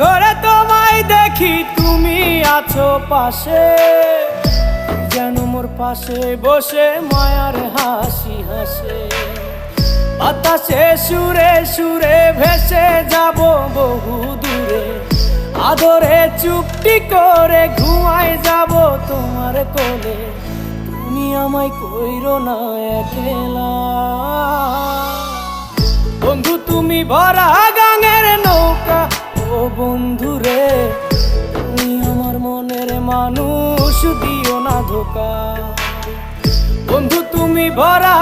ঘরে তোমায় দেখি তুমি আছো পাশে, যেন মোর পাশে বসে মায়ার হাসি হাসে। বাতাসে সুরে সুরে ভেসে যাব বহু দূরে, আদরে চুপটি করে ঘুমায় যাব তোমার কোলে। তুমি আমায় কইরো না একলা বন্ধু, তুমি ভরা গাঙের নৌকা। ও বন্ধু রে, তুমি আমার মনের মানুষ, দিও না ধোকা। বন্ধু তুমি ভরা